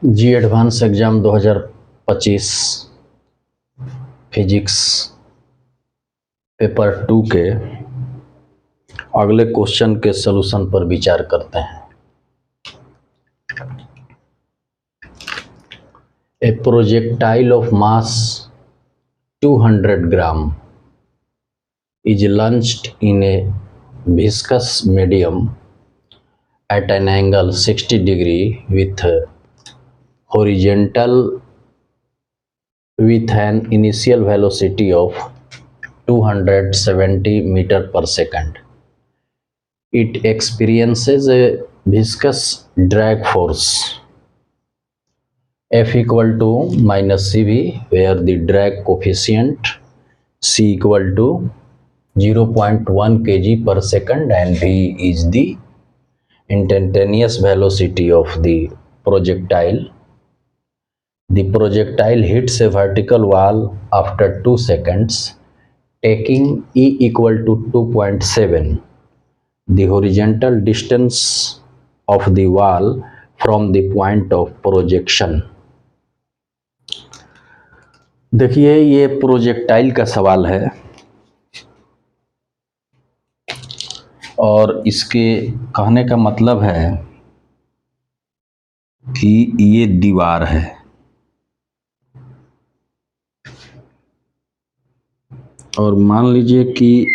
जी advance exam 2025 physics paper 2 के अगले question के सलूशन पर विचार करते हैं। ए projectile of mass 200 gram is launched in a viscous medium at an angle 60 degree with horizontal with an initial velocity of 270 meter per second. It experiences a viscous drag force F equal to minus CV, where the drag coefficient C equal to 0.1 kg per second and V is the instantaneous velocity of the projectile. The projectile hits a vertical wall after 2 seconds, taking E equal to 2.7, the horizontal distance of the wall from the point of projection. देखिए, ये projectile का सवाल है और इसके कहने का मतलब है कि ये दीवार है और मान लीजिए कि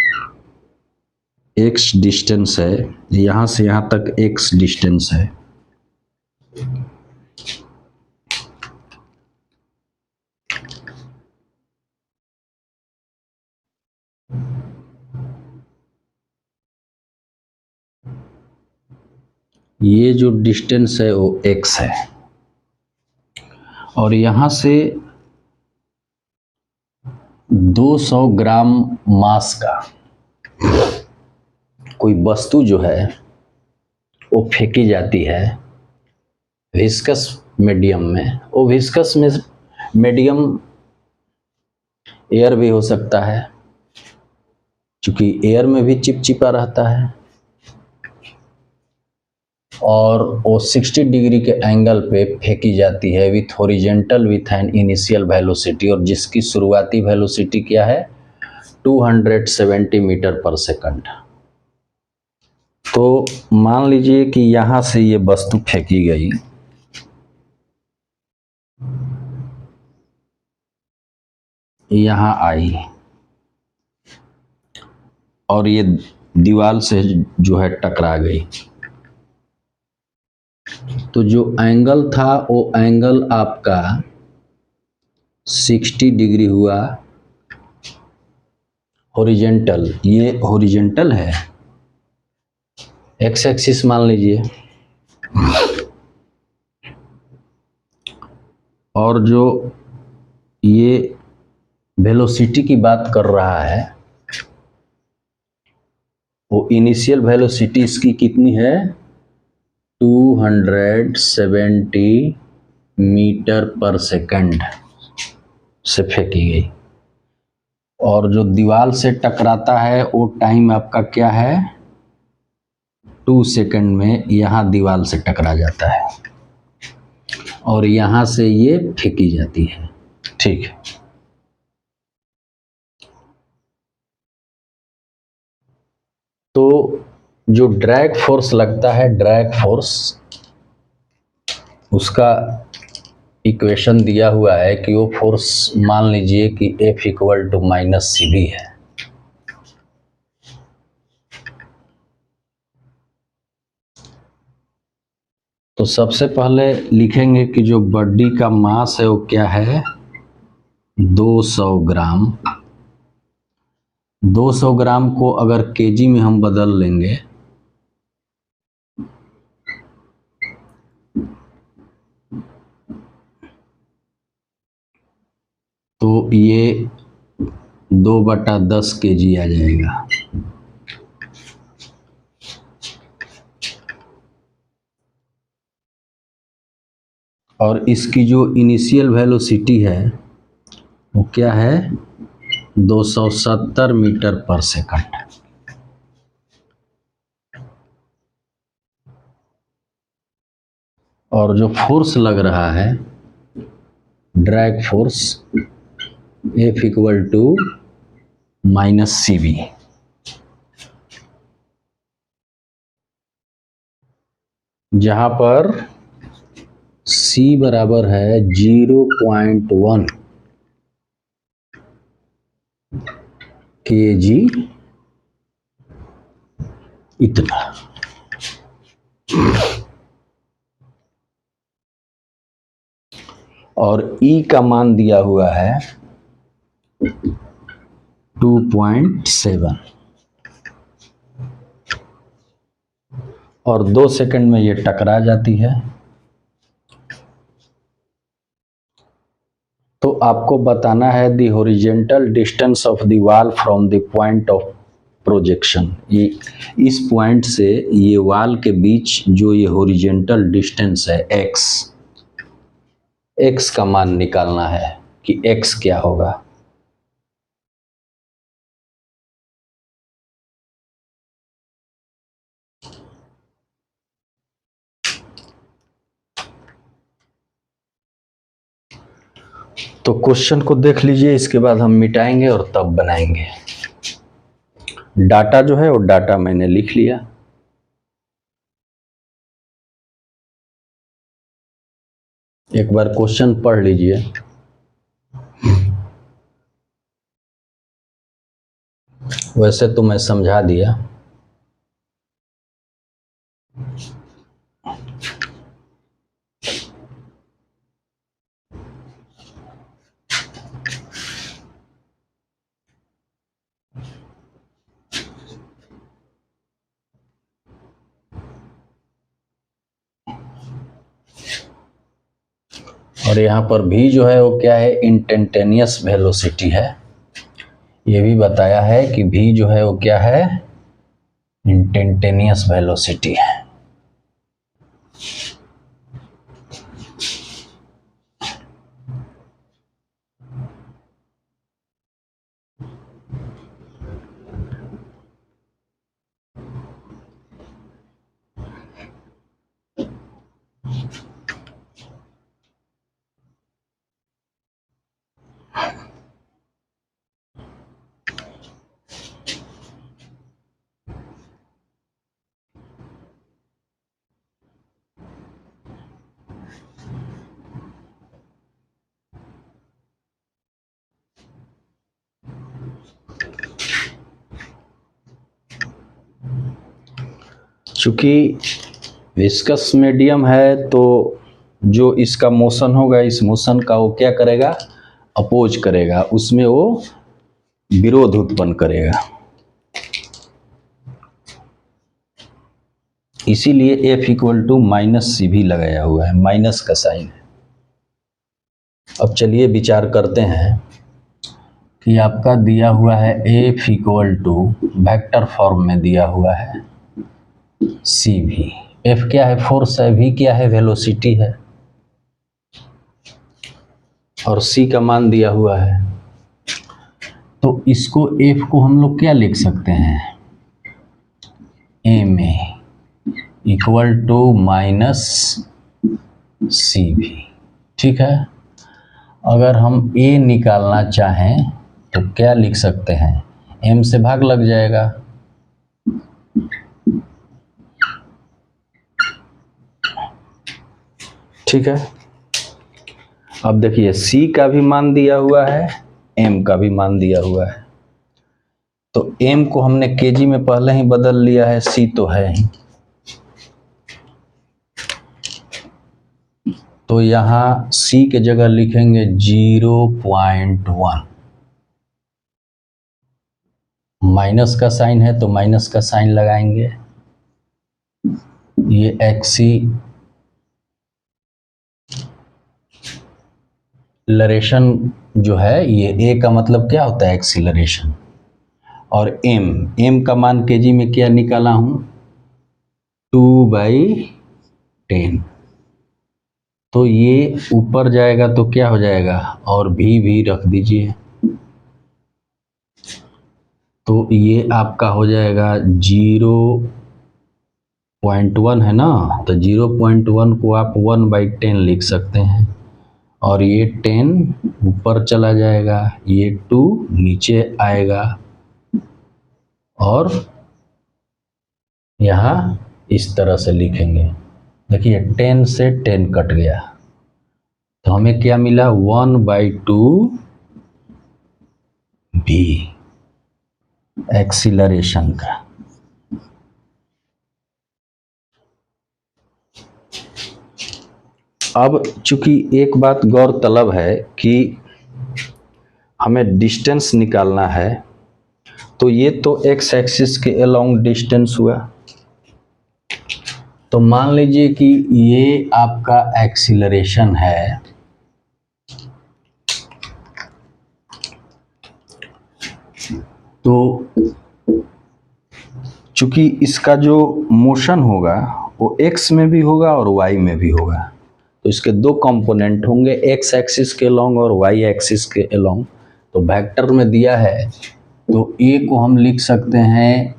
x डिस्टेंस है, यहाँ से यहाँ तक x डिस्टेंस है। ये जो डिस्टेंस है वो x है और यहाँ से 200 ग्राम मास का कोई वस्तु जो है वो फेंकी जाती है विस्कस मीडियम में। वो विस्कस में मीडियम एयर भी हो सकता है, क्योंकि एयर में भी चिपचिपा रहता है, और वो 60 डिग्री के एंगल पे फेंकी जाती है with horizontal with an initial velocity, और जिसकी शुरुआती वेलोसिटी क्या है 270 मीटर पर सेकंड। तो मान लीजिए कि यहाँ से ये वस्तु फेंकी गई यहाँ आई और ये दीवार से जो है टकरा गई, तो जो एंगल था वो एंगल आपका 60 डिग्री हुआ हॉरिजॉन्टल। ये हॉरिजॉन्टल है, एक्स एक्सिस मान लीजिए, और जो ये वेलोसिटी की बात कर रहा है वो इनिशियल वेलोसिटी इसकी कितनी है 270 मीटर पर सेकंड से फेंकी गई, और जो दीवार से टकराता है वो टाइम आपका क्या है 2 सेकंड में यहाँ दीवार से टकरा जाता है और यहाँ से ये फेंकी जाती है। ठीक है, तो जो ड्रैग फोर्स लगता है, ड्रैग फोर्स, उसका इक्वेशन दिया हुआ है कि वो फोर्स मान लीजिए कि F equal to minus CV है। तो सबसे पहले लिखेंगे कि जो बॉडी का मास है वो क्या है 200 ग्राम। 200 ग्राम को अगर केजी में हम बदल लेंगे तो ये 2/10 केजी आ जाएगा। और इसकी जो इनिशियल वेलोसिटी है वो क्या है 270 मीटर पर सेकंड। और जो फोर्स लग रहा है drag force F equal to minus C B. जहां पर C बराबर है 0.1 kg इतना। और E का मान दिया हुआ है 2.7 और 2 सेकंड में ये टकरा जाती है। तो आपको बताना है the horizontal distance of the wall from the point of projection. ये इस पॉइंट से ये वॉल के बीच जो ये हॉरिजेंटल डिस्टेंस है x का मान निकालना है कि x क्या होगा। तो क्वेश्चन को देख लीजिए, इसके बाद हम मिटाएंगे और तब बनाएंगे। डाटा जो है वो डाटा मैंने लिख लिया। एक बार क्वेश्चन पढ़ लीजिए। वैसे तो मैं समझा दिया। और यहाँ पर भी जो है वो क्या है, इंस्टेंटेनियस वेलोसिटी है। ये भी बताया है कि भी जो है वो क्या है, इंस्टेंटेनियस वेलोसिटी है। चूंकि विस्कस मीडियम है तो जो इसका मोशन होगा, इस मोशन का वो क्या करेगा, अपोज करेगा, उसमें वो विरोध उत्पन्न करेगा। इसीलिए F equal to minus C भी लगाया हुआ है, माइनस का साइन है। अब चलिए विचार करते हैं कि आपका दिया हुआ है F equal to vector form में दिया हुआ है सी भी। F क्या है, फोर्स है, V क्या है, वेलोसिटी है, और C का मान दिया हुआ है। तो इसको F को हम लोग क्या लिख सकते हैं, M A equal to minus C भी। ठीक है। अगर हम A निकालना चाहें तो क्या लिख सकते हैं, M से भाग लग जाएगा। ठीक है। अब देखिए C का भी मान दिया हुआ है, M का भी मान दिया हुआ है। तो M को हमने केजी में पहले ही बदल लिया है, C तो है ही। तो यहाँ C के जगह लिखेंगे 0.1। माइनस का साइन है तो माइनस का साइन लगाएंगे। ये एक्सीलरेशन जो है, ये A का मतलब क्या होता है, एक्सीलरेशन। और M का मान केजी में क्या निकाला हूं, 2/10। तो ये ऊपर जाएगा तो क्या हो जाएगा, और भी रख दीजिए। तो ये आपका हो जाएगा 0 0.1 है ना, तो 0.1 को आप 1/10 लिख सकते हैं, और ये 10 ऊपर चला जाएगा, ये 2 नीचे आएगा, और यहाँ इस तरह से लिखेंगे। देखिए 10 से 10 कट गया, तो हमें क्या मिला, 1/2 भी एक्सीलरेशन का। अब चूंकि एक बात गौरतलब है कि हमें डिस्टेंस निकालना है, तो ये तो एक्स एक्सिस के अलोंग डिस्टेंस हुआ। तो मान लीजिए कि ये आपका एक्सीलरेशन है, तो चूंकि इसका जो मोशन होगा वो एक्स में भी होगा और वाई में भी होगा, तो इसके दो कंपोनेंट होंगे, एक्स एक्सिस के अलोंग और वाई एक्सिस के अलोंग। तो वेक्टर में दिया है, तो ए को हम लिख सकते हैं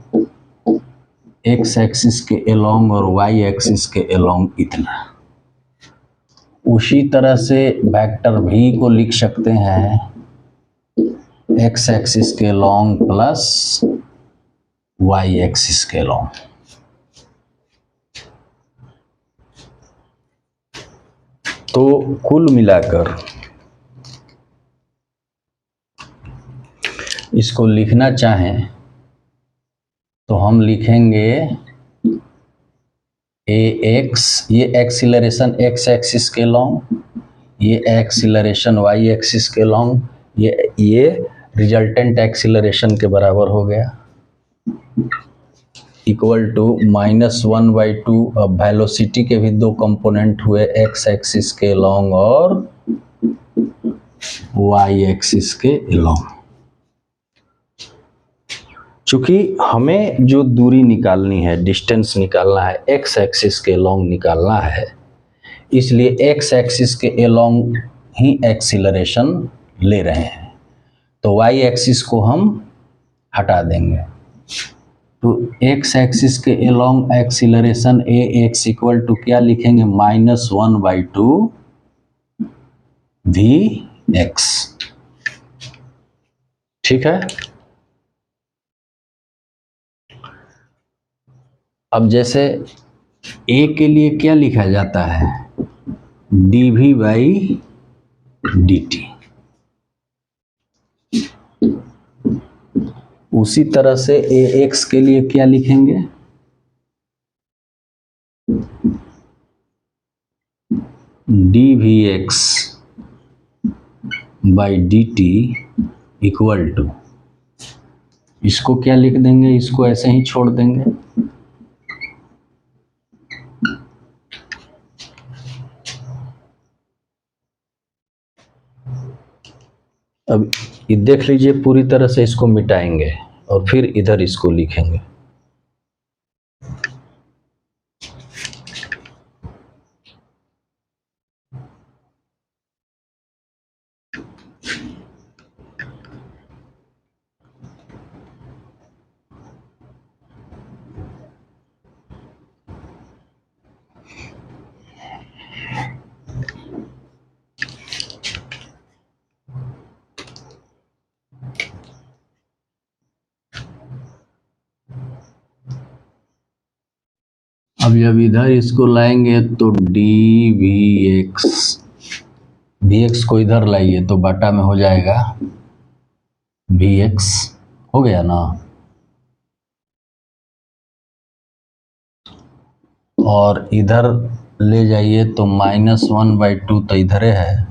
एक्स एक्सिस के अलोंग और वाई एक्सिस के अलोंग इतना। उसी तरह से वेक्टर भी को लिख सकते हैं एक्स एक्सिस के अलोंग प्लस वाई एक्सिस के अलोंग। तो कुल मिलाकर इसको लिखना चाहें तो हम लिखेंगे ए एक्स, ये एक्सीलरेशन एक्स एक्सिस के लॉन्ग, ये एक्सीलरेशन वाई एक्सिस के लॉन्ग, ये रिजल्टेंट एक्सीलरेशन के बराबर हो गया, इक्वल टू -1/2। अब वेलोसिटी के भी दो कंपोनेंट हुए, एक्स एक्सिस के लॉन्ग और वाई एक्सिस के लॉन्ग। चूंकि हमें जो दूरी निकालनी है, डिस्टेंस निकालना है, एक्स एक्सिस के लॉन्ग निकालना है, इसलिए एक्स एक्सिस के अलोंग ही एक्सीलरेशन ले रहे हैं, तो वाई एक्सिस को हम हटा देंगे। तो एक्स एक्सिस के along acceleration a x equal to क्या लिखेंगे, -1/2 भी एक्स। ठीक है। अब जैसे ए के लिए क्या लिखा जाता है, dv/dt, उसी तरह से ए एक्स के लिए क्या लिखेंगे, dvx/dt इक्वल टू, इसको क्या लिख देंगे, इसको ऐसे ही छोड़ देंगे। अब ये देख लीजिए, पूरी तरह से इसको मिटाएंगे और फिर इधर इसको लिखेंगे। अब जब इधर इसको लाएंगे तो dvx को इधर लाइए तो बटा में हो जाएगा vx, हो गया ना। और इधर ले जाइए तो -1/2 तो इधर है,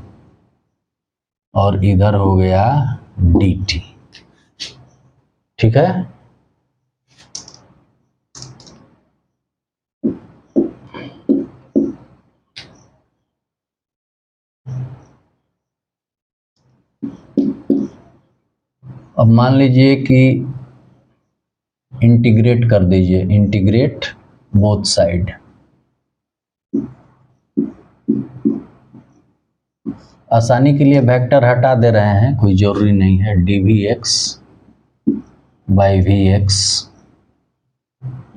और इधर हो गया dt। ठीक है। अब मान लीजिए कि इंटीग्रेट कर दीजिए, इंटीग्रेट बोथ साइड। आसानी के लिए वेक्टर हटा दे रहे हैं, कोई जरूरी नहीं है, dvx/vx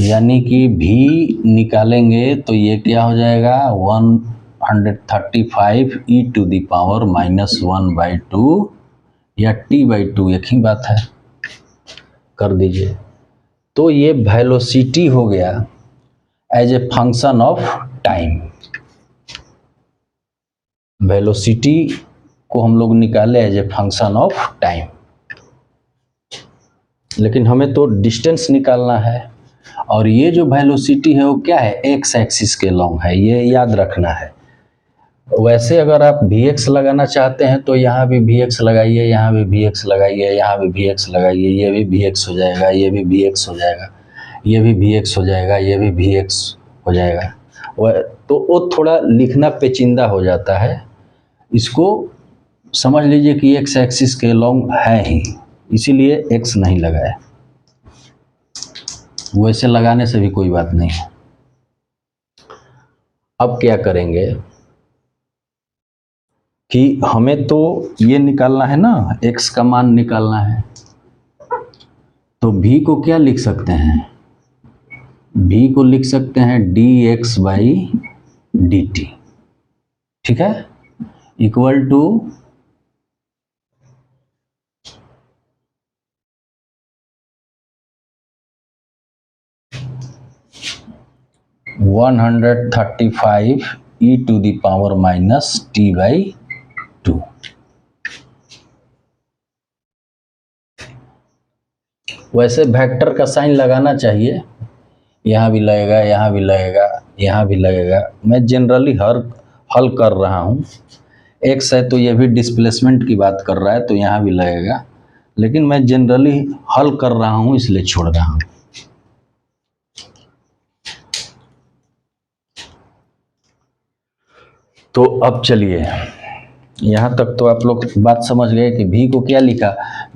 यानी कि भी निकालेंगे तो ये क्या हो जाएगा 135 ई टू द पावर -1/2 या t/2 एक ही बात है, कर दीजिए। तो ये वेलोसिटी हो गया as a function of time. Velocity को हम लोग निकाले as a function of time, लेकिन हमें तो डिस्टेंस निकालना है। और ये जो वेलोसिटी है वो क्या है, एक्स एक्सिस के लॉन्ग है, ये याद रखना है। वैसे अगर आप Vx लगाना चाहते हैं तो यहाँ भी Vx लगाइए, यहाँ भी Vx लगाइए, यहाँ भी Vx लगाइए, ये भी Vx हो जाएगा, ये भी Vx हो जाएगा, ये भी Vx हो जाएगा, ये भी Vx हो जाएगा। वह तो वो थोड़ा लिखना पेचीदा हो जाता है। इसको समझ लीजिए कि एक्स एक्सिस के लॉन्ग है ही, इसीलिए x नहीं लगाया। वैसे लगाने से भी कोई बात नहीं है। अब क्या करेंगे कि हमें तो ये निकालना है ना, x का मान निकालना है, तो v को क्या लिख सकते हैं, v को लिख सकते हैं dx बाई dt, ठीक है, equal to 135 e to the power minus t by 2। वैसे वेक्टर का साइन लगाना चाहिए, यहाँ भी लगेगा, यहाँ भी लगेगा, यहाँ भी लगेगा। मैं जनरली हल कर रहा हूँ। एक्स है तो ये भी डिस्प्लेसमेंट की बात कर रहा है तो यहाँ भी लगेगा, लेकिन मैं जनरली हल कर रहा हूँ इसलिए छोड़ रहा हूँ। तो अब चलिए, यहाँ तक तो आप लोग बात समझ गए कि v को क्या लिखा।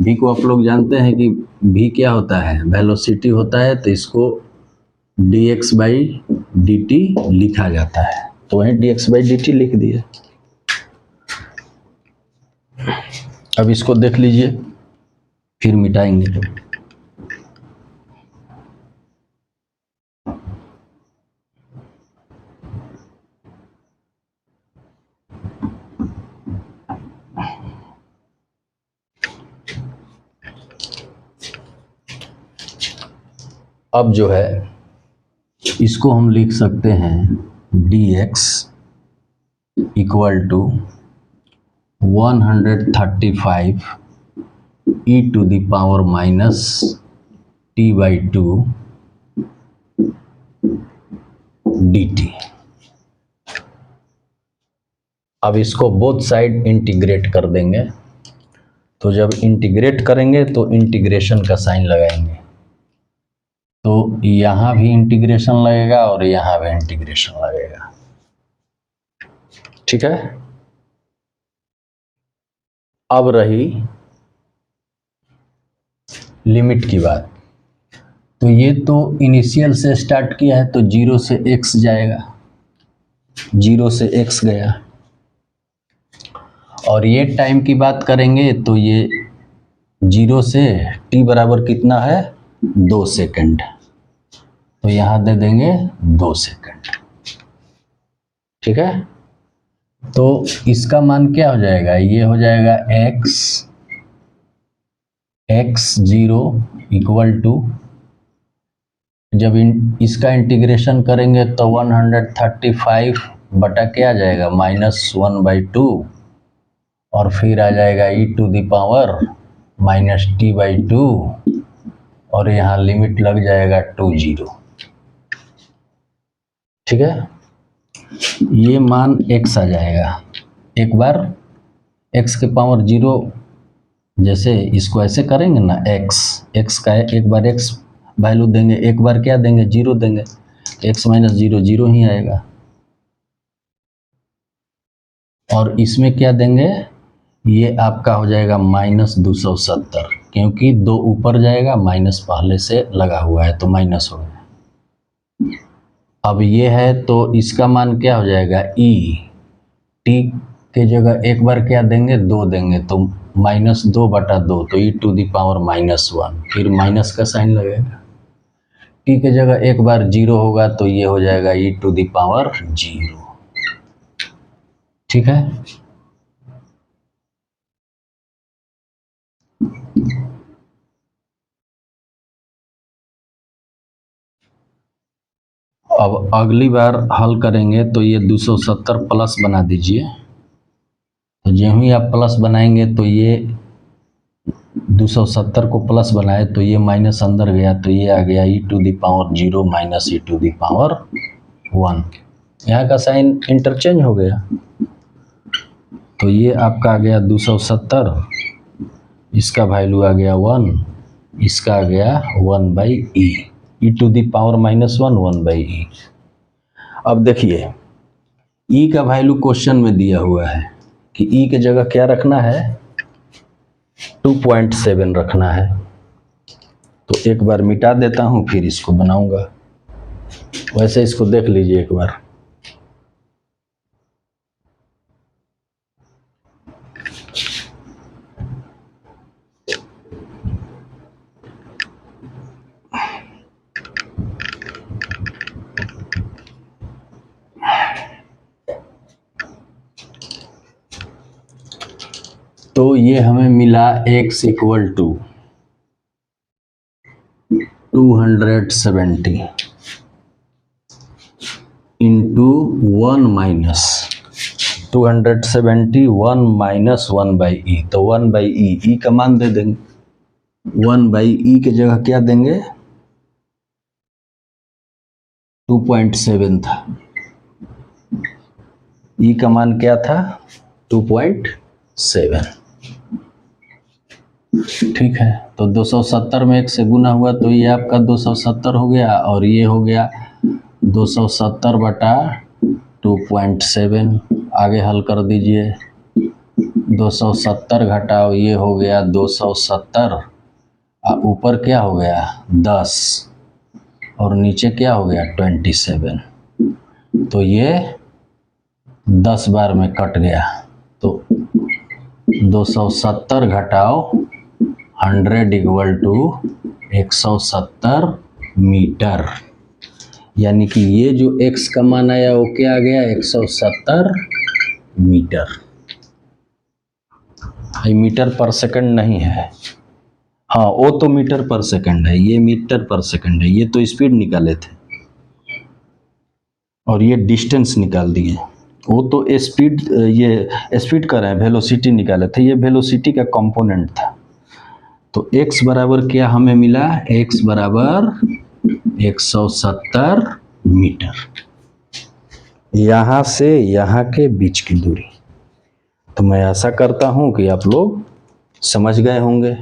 v को आप लोग जानते हैं कि v क्या होता है, वेलोसिटी होता है, तो इसको dx बाई dt लिखा जाता है, तो वहीं dx बाई dt लिख दिए। अब इसको देख लीजिए, फिर मिटाएंगे। अब जो है इसको हम लिख सकते हैं dx equal to 135 e to the power minus t by 2 dt। अब इसको बोथ साइड इंटीग्रेट कर देंगे, तो जब इंटीग्रेट करेंगे तो इंटीग्रेशन का साइन लगाएंगे, तो यहाँ भी इंटीग्रेशन लगेगा और यहाँ भी इंटीग्रेशन लगेगा, ठीक है। अब रही लिमिट की बात, तो ये तो इनिशियल से स्टार्ट किया है तो 0 से x जाएगा, 0 से x गया। और ये टाइम की बात करेंगे तो ये 0 से t बराबर कितना है, 2 सेकंड, तो यहाँ दे देंगे 2 सेकंड, ठीक है। तो इसका मान क्या हो जाएगा, ये हो जाएगा x0 इक्वल टू, जब इसका इंटीग्रेशन करेंगे तो 135 बटा क्या आ जाएगा, -1/2, और फिर आ जाएगा e to the power minus t by 2, और यहाँ लिमिट लग जाएगा 20, ठीक है। ये मान x आ जाएगा, एक बार x के पावर 0, जैसे इसको ऐसे करेंगे ना, x का है, एक बार x वैल्यू देंगे, एक बार क्या देंगे, 0 देंगे, x माइनस 0 0 ही आएगा। और इसमें क्या देंगे, ये आपका हो जाएगा -270, क्योंकि 2 ऊपर जाएगा, माइनस पहले से लगा हुआ है तो माइनस हो गया। अब ये है तो इसका मान क्या हो जाएगा, t के जगह एक बार क्या देंगे, 2 देंगे, तो -2/2, तो e टू द पावर -1, फिर माइनस का साइन लगेगा। t के जगह एक बार 0 होगा तो ये हो जाएगा e टू द पावर 0, ठीक है। अब अगली बार हल करेंगे तो ये 270 प्लस बना दीजिए। तो जो ही आप प्लस बनाएंगे तो ये 270 को प्लस बनाए तो ये माइनस अंदर गया तो ये आ गया e⁻0 माइनस e⁻1। यहाँ का साइन इंटरचेंज हो गया तो ये आपका आ गया 270, इसका वैल्यू आ गया 1, इसका आ गया 1/e, e⁻−1 1/e। अब देखिए e का वैल्यू क्वेश्चन में दिया हुआ है कि e के जगह क्या रखना है, 2.7 रखना है। तो एक बार मिटा देता हूँ फिर इसको बनाऊंगा। वैसे इसको देख लीजिए एक बार। तो ये हमें मिला x equal to 270 into 1 minus 270 1 minus 1/e। तो 1/e, e का मान दे देंगे। 1/e के जगह क्या देंगे, 2.7 था, e का मान क्या था 2.7। ठीक है, तो 270 में 1 से गुना हुआ तो ये आपका 270 हो गया और ये हो गया 270 बटा 2.7। आगे हल कर दीजिए। 270 घटाओ ये हो गया 270, ऊपर क्या हो गया 10 और नीचे क्या हो गया 27। तो ये 10 बार में कट गया। तो 270 घटाओ 100 इक्वल टू 170 मीटर। यानी कि ये जो x का मान आया वो क्या आ गया 170 मीटर। ये मीटर पर सेकंड नहीं है, हाँ वो तो मीटर पर सेकंड है, ये मीटर पर सेकंड है। ये तो स्पीड निकाले थे और ये डिस्टेंस निकाल दिए। वो तो स्पीड, ये स्पीड कर रहे हैं, वेलोसिटी निकाले थे, ये वेलोसिटी का कंपोनेंट था। तो x बराबर क्या हमें मिला, x बराबर 170 मीटर, यहाँ से यहाँ के बीच की दूरी। तो मैं आशा करता हूँ कि आप लोग समझ गए होंगे।